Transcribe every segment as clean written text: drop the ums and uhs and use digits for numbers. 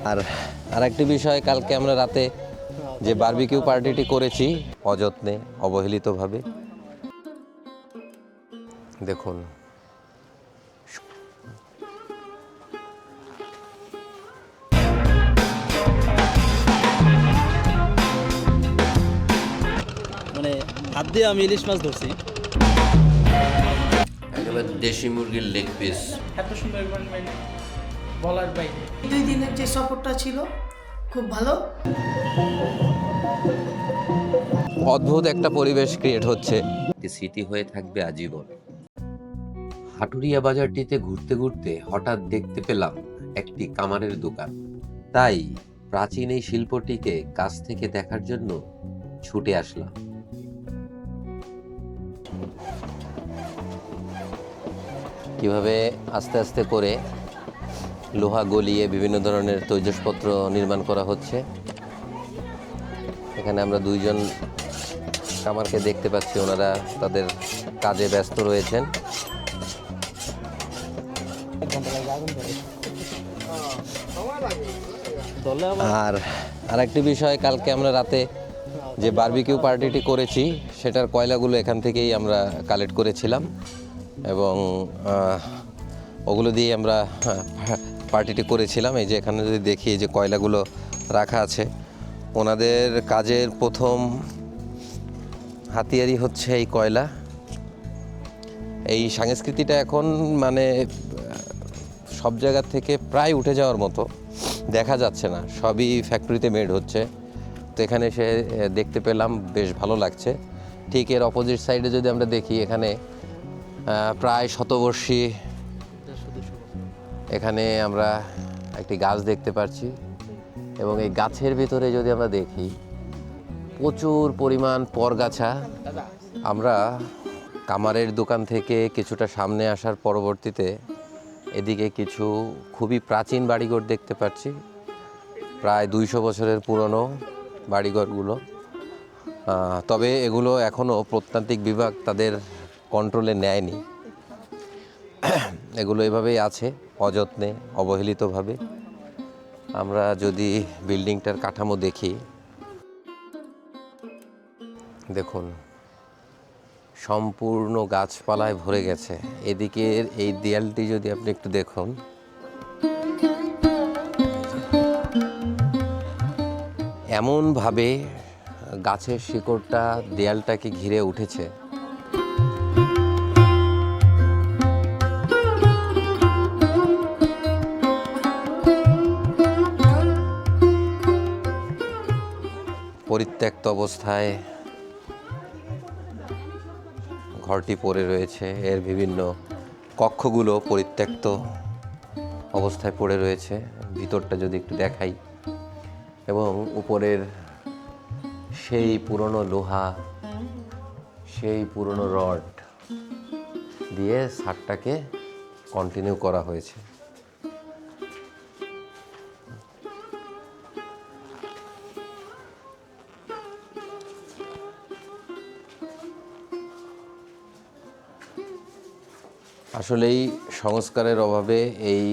আর আরেকটি বিষয়, কালকে আমরা রাতে যে বারবিকিউ পার্টিটি করেছি অযত্নে অবহেলিতভাবে, দেখুন মানে হাত দিয়ে আমি ইলিশ মাছ ধরছি। একেবারে দেশি মুরগির লেগ পিস। এত সুন্দর এনভায়রনমেন্ট বলার বাইরে। 2 দিনের যে সফরটা ছিল খুব ভালো। অদ্ভুত একটা পরিবেশ ক্রিয়েট হচ্ছে, স্মৃতি হয়ে থাকবে আজীবন। হাটুরিয়া বাজারটিতে ঘুরতে ঘুরতে হঠাৎ দেখতে পেলাম একটি কামারের দোকান। তাই প্রাচীন এই শিল্পটিকে কাছ থেকে দেখার জন্য ছুটে আসলাম। কিভাবে আস্তে আস্তে করে লোহা গলিয়ে বিভিন্ন ধরনের তৈজসপত্র নির্মাণ করা হচ্ছে। এখানে আমরা দুইজন কামারকে দেখতে পাচ্ছি, ওনারা তাদের কাজে ব্যস্ত রয়েছেন। আর আরেকটি বিষয়, কালকে আমরা রাতে যে বারবিকিউ পার্টিটি করেছি সেটার কয়লাগুলো এখান থেকেই আমরা কালেক্ট করেছিলাম এবং ওগুলো দিয়ে আমরা পার্টিটি করেছিলাম। এই যে এখানে যদি দেখি, এই যে কয়লাগুলো রাখা আছে, ওনাদের কাজের প্রথম হাতিয়ারই হচ্ছে এই কয়লা। এই সংস্কৃতিটা এখন মানে সব জায়গা থেকে প্রায় উঠে যাওয়ার মতো, দেখা যাচ্ছে না, সবই ফ্যাক্টরিতে মেড হচ্ছে। তো এখানে এসে দেখতে পেলাম, বেশ ভালো লাগছে। ঠিক এর অপোজিট সাইডে যদি আমরা দেখি, এখানে প্রায় শতবর্ষী এখানে আমরা একটি গাছ দেখতে পাচ্ছি এবং এই গাছের ভিতরে যদি আমরা দেখি প্রচুর পরিমাণ পরগাছা। আমরা কামারের দোকান থেকে কিছুটা সামনে আসার পরবর্তীতে এদিকে কিছু খুবই প্রাচীন বাড়িঘর দেখতে পাচ্ছি, প্রায় 200 বছরের পুরনো বাড়িঘরগুলো। তবে এগুলো এখনও প্রত্নতাত্ত্বিক বিভাগ তাদের কন্ট্রোলে নেয়নি, এগুলো এভাবেই আছে অযত্নে অবহেলিতভাবে। আমরা যদি বিল্ডিংটার কাঠামো দেখি, দেখুন সম্পূর্ণ গাছপালায় ভরে গেছে। এদিকের এই দেয়ালটি যদি আপনি একটু দেখুন, এমনভাবে গাছের শিকড়টা দেয়ালটাকে ঘিরে উঠেছে। পরিত্যক্ত অবস্থায় ঘরটি পড়ে রয়েছে, এর বিভিন্ন কক্ষগুলো পরিত্যক্ত অবস্থায় পড়ে রয়েছে। ভিতরটা যদি একটু দেখাই, এবং উপরের সেই পুরনো লোহা, সেই পুরনো রড দিয়ে ছাদটাকে কন্টিনিউ করা হয়েছে। আসলেই সংস্কারের অভাবে এই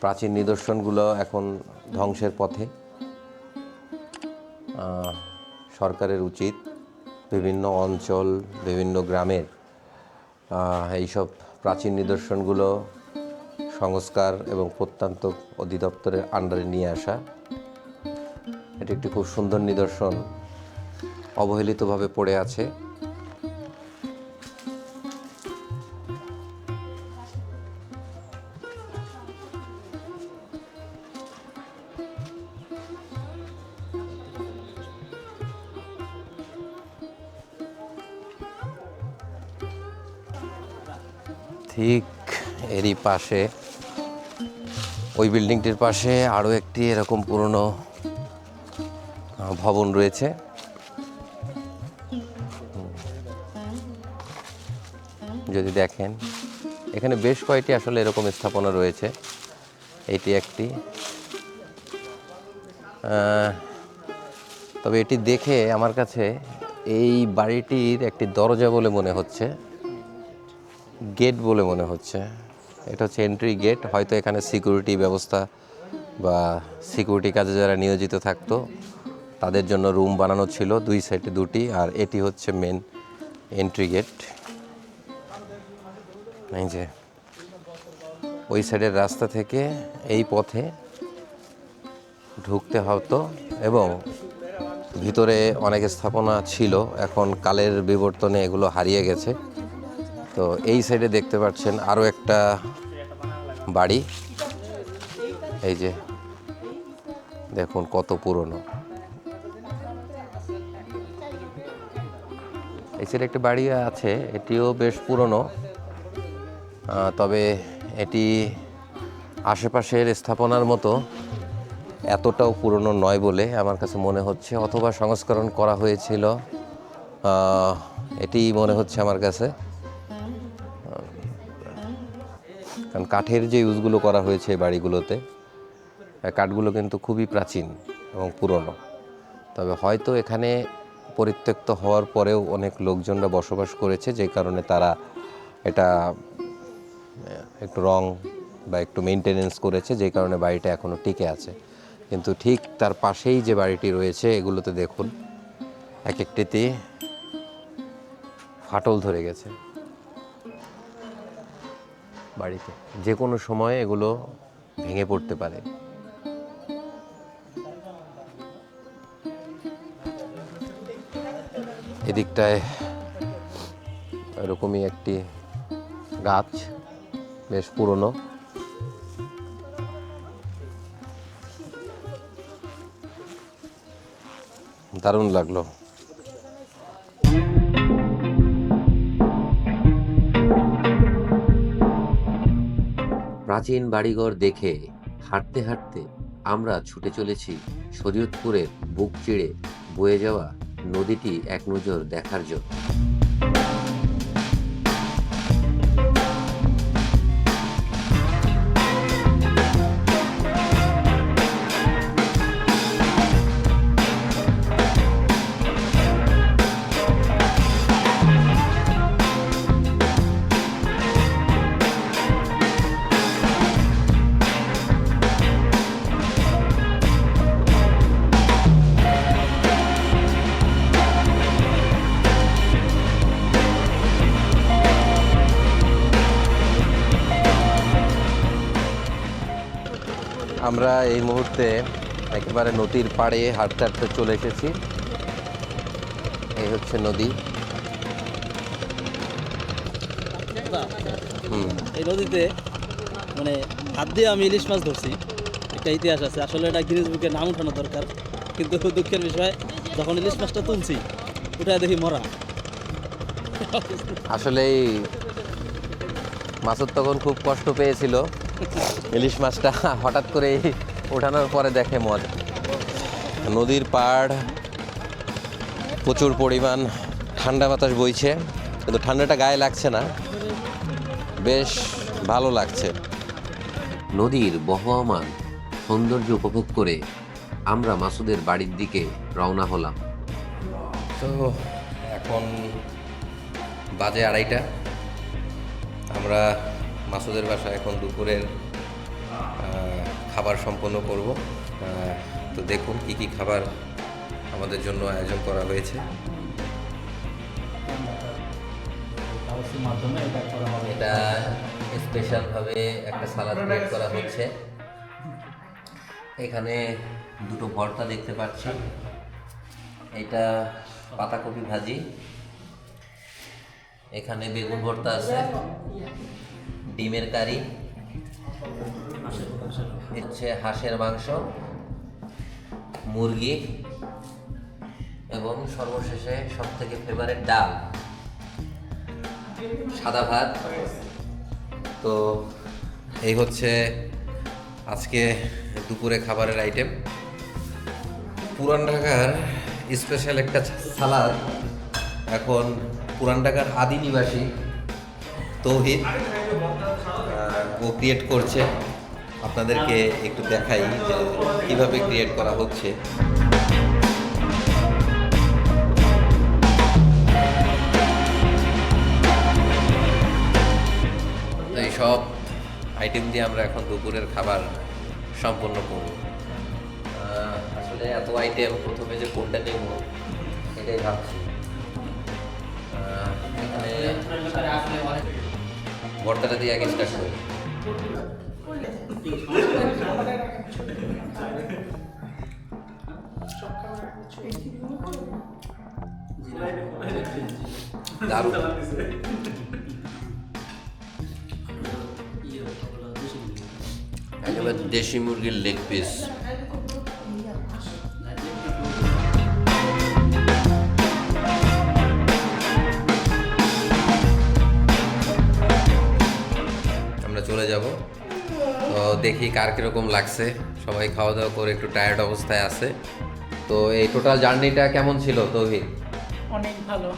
প্রাচীন নিদর্শনগুলো এখন ধ্বংসের পথে। সরকারের উচিত বিভিন্ন অঞ্চল, বিভিন্ন গ্রামের এইসব প্রাচীন নিদর্শনগুলো সংস্কার এবং প্রত্যন্ত অধিদপ্তরের আন্ডারে নিয়ে আসা। এটি একটি খুব সুন্দর নিদর্শন, অবহেলিতভাবে পড়ে আছে। ঠিক এরই পাশে, ওই বিল্ডিংটির পাশে আরও একটি এরকম পুরনো ভবন রয়েছে। যদি দেখেন, এখানে বেশ কয়েকটি আসলে এরকম স্থাপনা রয়েছে। এটি একটি, তবে এটি দেখে আমার কাছে এই বাড়িটির একটি দরজা বলে মনে হচ্ছে, গেট বলে মনে হচ্ছে। এটা হচ্ছে এন্ট্রি গেট, হয়তো এখানে সিকিউরিটি ব্যবস্থা বা সিকিউরিটি কাজে যারা নিয়োজিত থাকতো তাদের জন্য রুম বানানো ছিল, 2 সাইডে 2টি। আর এটি হচ্ছে মেন এন্ট্রি গেট। এই যে ওই সাইডের রাস্তা থেকে এই পথে ঢুকতে হতো এবং ভিতরে অনেক স্থাপনা ছিল, এখন কালের বিবর্তনে এগুলো হারিয়ে গেছে। তো এই সাইডে দেখতে পাচ্ছেন আরও একটা বাড়ি, এই যে দেখুন কত পুরনো। এই সাইডে একটা বাড়ি আছে, এটিও বেশ পুরনো, তবে এটি আশেপাশের স্থাপনার মতো এতটাও পুরনো নয় বলে আমার কাছে মনে হচ্ছে, অথবা সংস্করণ করা হয়েছিল, এটি মনে হচ্ছে আমার কাছে। কারণ কাঠের যে ইউজগুলো করা হয়েছে এই বাড়িগুলোতে, কাঠগুলো কিন্তু খুবই প্রাচীন এবং পুরনো। তবে হয়তো এখানে পরিত্যক্ত হওয়ার পরেও অনেক লোকজনরা বসবাস করেছে, যে কারণে তারা এটা একটু রং বা একটু মেনটেনেন্স করেছে, যে কারণে বাড়িটা এখনও টিকে আছে। কিন্তু ঠিক তার পাশেই যে বাড়িটি রয়েছে এগুলোতে দেখুন এক একটিতে ফাটল ধরে গেছে। বাড়িতে যে কোনো সময় এগুলো ভেঙে পড়তে পারে। এদিকটায় এরকমই একটি গাছ, বেশ পুরনো। দারুণ লাগলো। প্রাচীন বাড়িঘর দেখে হাঁটতে হাঁটতে আমরা ছুটে চলেছি শরীয়তপুরের বুক চিড়ে বয়ে যাওয়া নদীটি এক নজর দেখার জন্য। আমরা এই মুহূর্তে একেবারে নদীর পাড়ে হাঁটতে হাঁটতে চলে এসেছি। এই হচ্ছে নদী। এই নদীতে মানে হাত দিয়ে আমি ইলিশ মাছ ধরছি, একটা ইতিহাস আছে। আসলে এটা গিনেস বুকে নাম উঠানো দরকার, কিন্তু দুঃখের বিষয় যখন ইলিশ মাছটা তুলছি ওটা দেখি মরা। আসলেই মাসুদ তখন খুব কষ্ট পেয়েছিল, ইলিশ মাছটা হঠাৎ করে ওঠানোর পরে দেখে মজা। নদীর পাড়, প্রচুর পরিমাণ ঠান্ডা বাতাস বইছে, কিন্তু ঠান্ডাটা গায়ে লাগছে না, বেশ ভালো লাগছে। নদীর বহমান সৌন্দর্য উপভোগ করে আমরা মাসুদের বাড়ির দিকে রওনা হলাম। তো এখন বাজে 2:30। আমরা মাসুদের বাসায় এখন দুপুরের খাবার সম্পন্ন করব। তো দেখুন কি কি খাবার আমাদের জন্য আয়োজন করা হয়েছে। এটা স্পেশালভাবে একটা সালাদ তৈরি করা হচ্ছে। এখানে দুটো ভর্তা দেখতে পাচ্ছি, এটা পাতাকপি ভাজি, এখানে বেগুন ভর্তা আছে, ডিমের কারি, হচ্ছে হাঁসের মাংস, মুরগি এবং সর্বশেষে সবথেকে ফেভারিট ডাল, সাদা ভাত। তো এই হচ্ছে আজকে দুপুরে খাবারের আইটেম। পুরান ঢাকার স্পেশাল একটা সালাদ এখন পুরান ঢাকার আদি নিবাসী তৌহিদ ও ক্রিয়েট করছে। আপনাদেরকে একটু দেখাই যে কীভাবে ক্রিয়েট করা হচ্ছে। এই সব আইটেম দিয়ে আমরা এখন দুপুরের খাবার সম্পন্ন করব। আসলে এত আইটেম প্রথমে যে কোনটা নেব এটাই ভাবছি। এখানে ভর্তাটা দিয়ে আগে স্টার্ট করি। দারুণ। একেবারে দেশি মুরগির লেগ পিস। আমরা চলে যাব, তো দেখি কার কীরকম লাগছে। সবাই খাওয়া দাওয়া করে একটু টায়ার্ড অবস্থায় আছে। তো এই টোটাল জার্নিটা কেমন ছিল তৌহিদ? অনেক ভালো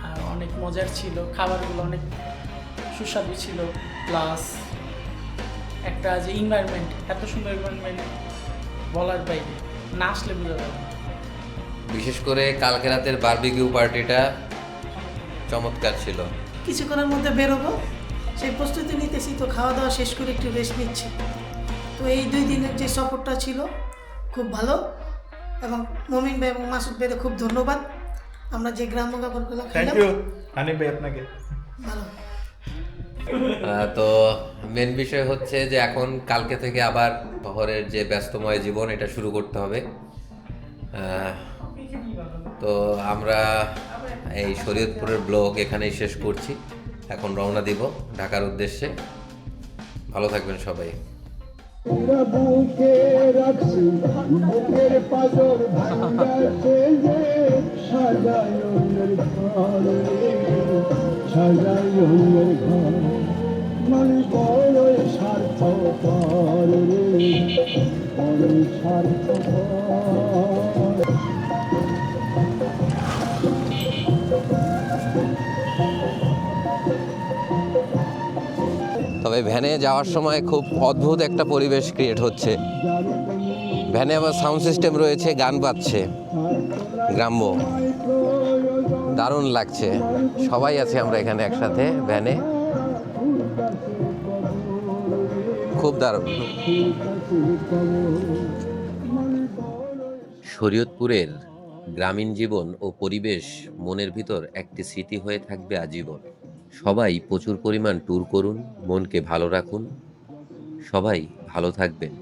আর অনেক মজার ছিল, খাবারগুলো অনেক সুস্বাদু ছিল, প্লাস একটা যে এনভায়রনমেন্ট, এত সুন্দর এনভায়রনমেন্ট বলার বাইরে, না আসলে বোঝা যাবে না। বিশেষ করে কালকে রাতের বারবিকিউ পার্টিটা চমৎকার ছিল। কিছুক্ষণের মধ্যে বেরোবো, সেই প্রস্তুতি নিতেছি। তো খাওয়া দাওয়া শেষ করে একটু রেস্ট নিচ্ছি। তো এই 2 দিনের যে সফরটা ছিল খুব ভালো, এবং মমিন ভাই এবং মাসুদ ভাইকে খুব ধন্যবাদ। আমরা যে গ্রাম্য খাবারগুলো থ্যাংক খেলাম ইউ হানিফ ভাই আপনাকে। ভালো। তো মেন বিষয় হচ্ছে যে এখন কালকে থেকে আবার শহরের যে ব্যস্তময় জীবন এটা শুরু করতে হবে। তো আমরা এই শরীয়তপুরের ব্লগ এখানেই শেষ করছি। এখন রওনা দিব ঢাকার উদ্দেশ্যে। ভালো থাকবেন সবাই। আমরা বুকে রাখছি বুকের পাজর ভাঙ্গাছে যে সাজায় অন্যের ঘর, সাজায় অন্যের ঘর, মানে বড়ই স্বার্থপর রে, বড়ই স্বার্থপর। তবে ভ্যানে যাওয়ার সময় খুব অদ্ভুত একটা পরিবেশ ক্রিয়েট হচ্ছে। ভ্যানে আবার সাউন্ড সিস্টেম রয়েছে, গান বাজছে গ্রাম্য, দারুণ লাগছে। সবাই আছি আমরা এখানে একসাথে ভ্যানে, খুব দারুণ। শরীয়তপুরের গ্রামীণ জীবন ও পরিবেশ মনের ভিতর একটি স্মৃতি হয়ে থাকবে আজীবন। সবাই প্রচুর পরিমাণ ট্যুর করুন, মনকে ভালো রাখুন, সবাই ভালো থাকবেন।